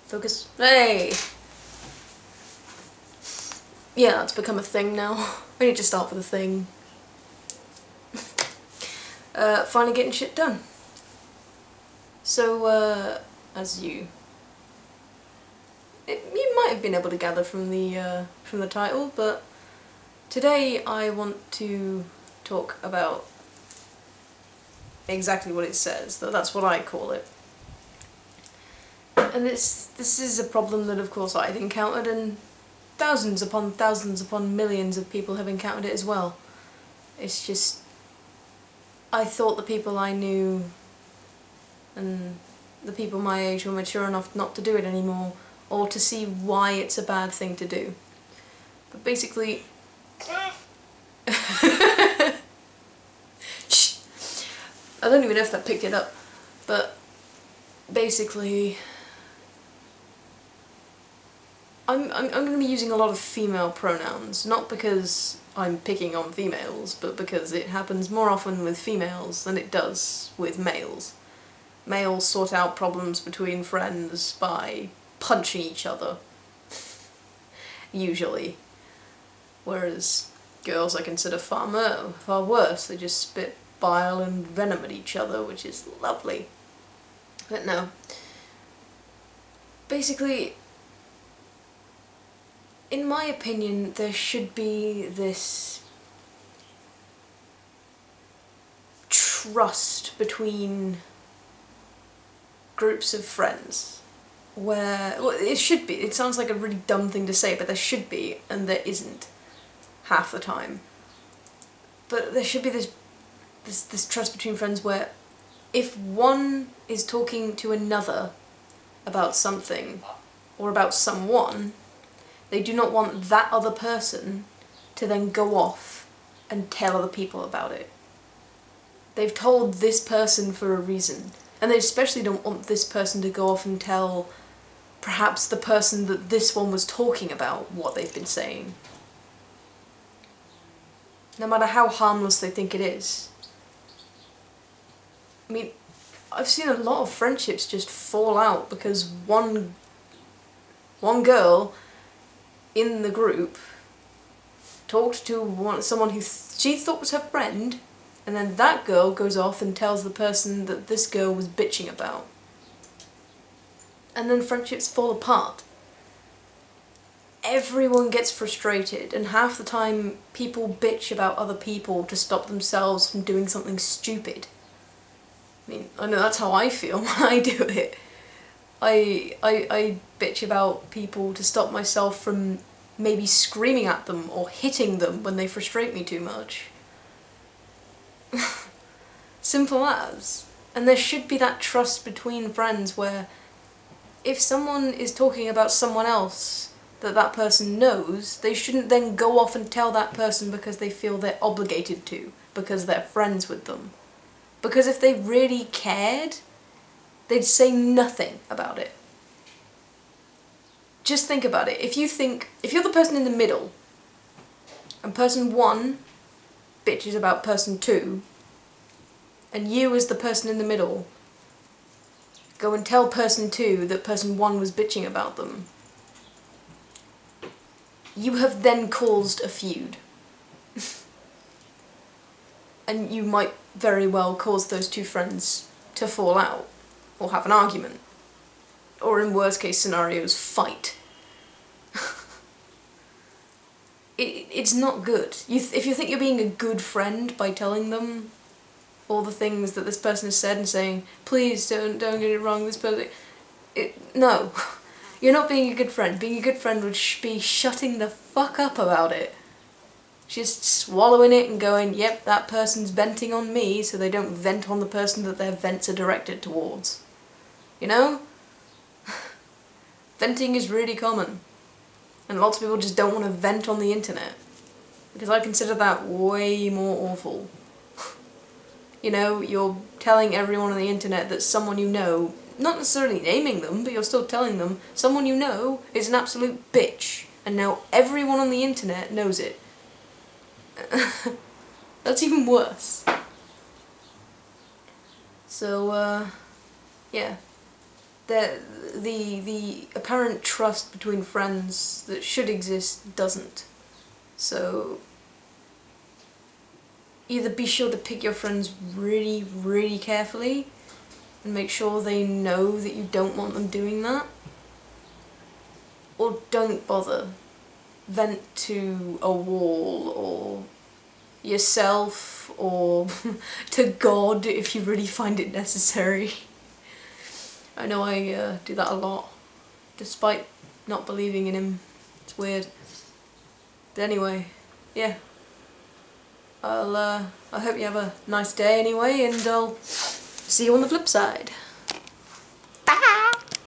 Focus. Hey! Yeah, that's become a thing now. I need to start with a thing. Finally getting shit done. So, as you might have been able to gather from the title, but today I want to talk about exactly what it says, though that's what I call it. And this is a problem that of course I've encountered, and thousands upon millions of people have encountered it as well. It's just, I thought the people I knew and the people my age were mature enough not to do it anymore, or to see why it's a bad thing to do. But basically... Shh! I don't even know if that picked it up, but basically... I'm going to be using a lot of female pronouns, not because I'm picking on females, but because it happens more often with females than it does with males. Males sort out problems between friends by punching each other, usually. Whereas girls I consider far worse. They just spit bile and venom at each other, which is lovely. But no. Basically, in my opinion, there should be this trust between groups of friends where, well, it should be, it sounds like a really dumb thing to say, but there should be, and there isn't half the time. But there should be this trust between friends where if one is talking to another about something or about someone, they do not want that other person to then go off and tell other people about it. They've told this person for a reason, and they especially don't want this person to go off and tell perhaps the person that this one was talking about what they've been saying. No matter how harmless they think it is. I mean, I've seen a lot of friendships just fall out because one girl in the group talked to someone who she thought was her friend, and then that girl goes off and tells the person that this girl was bitching about. And then friendships fall apart. Everyone gets frustrated, and half the time people bitch about other people to stop themselves from doing something stupid. I mean, I know that's how I feel when I do it. I bitch about people to stop myself from maybe screaming at them or hitting them when they frustrate me too much. Simple as. And there should be that trust between friends where if someone is talking about someone else that person knows, they shouldn't then go off and tell that person because they feel they're obligated to, because they're friends with them. Because if they really cared, they'd say nothing about it. Just think about it. If you're the person in the middle, and person 1 bitches about person 2, and you as the person in the middle go and tell person 2 that person 1 was bitching about them, you have then caused a feud. And you might very well cause those two friends to fall out, or have an argument, or in worst case scenarios, fight. It's not good. If you think you're being a good friend by telling them all the things that this person has said and saying, please don't get it wrong, this person... No. You're not being a good friend. Being a good friend would be shutting the fuck up about it. Just swallowing it and going, yep, that person's venting on me, so they don't vent on the person that their vents are directed towards. You know? Venting is really common. And lots of people just don't want to vent on the internet. Because I consider that way more awful. You know, you're telling everyone on the internet that someone you know, not necessarily naming them, but you're still telling them, someone you know is an absolute bitch. And now everyone on the internet knows it. That's even worse. So, yeah. the apparent trust between friends that should exist doesn't. So either be sure to pick your friends really, really carefully and make sure they know that you don't want them doing that, or don't bother. Vent to a wall, or yourself, or to God if you really find it necessary. I know I do that a lot, despite not believing in him. It's weird. But anyway, yeah. I hope you have a nice day anyway, and I'll see you on the flip side.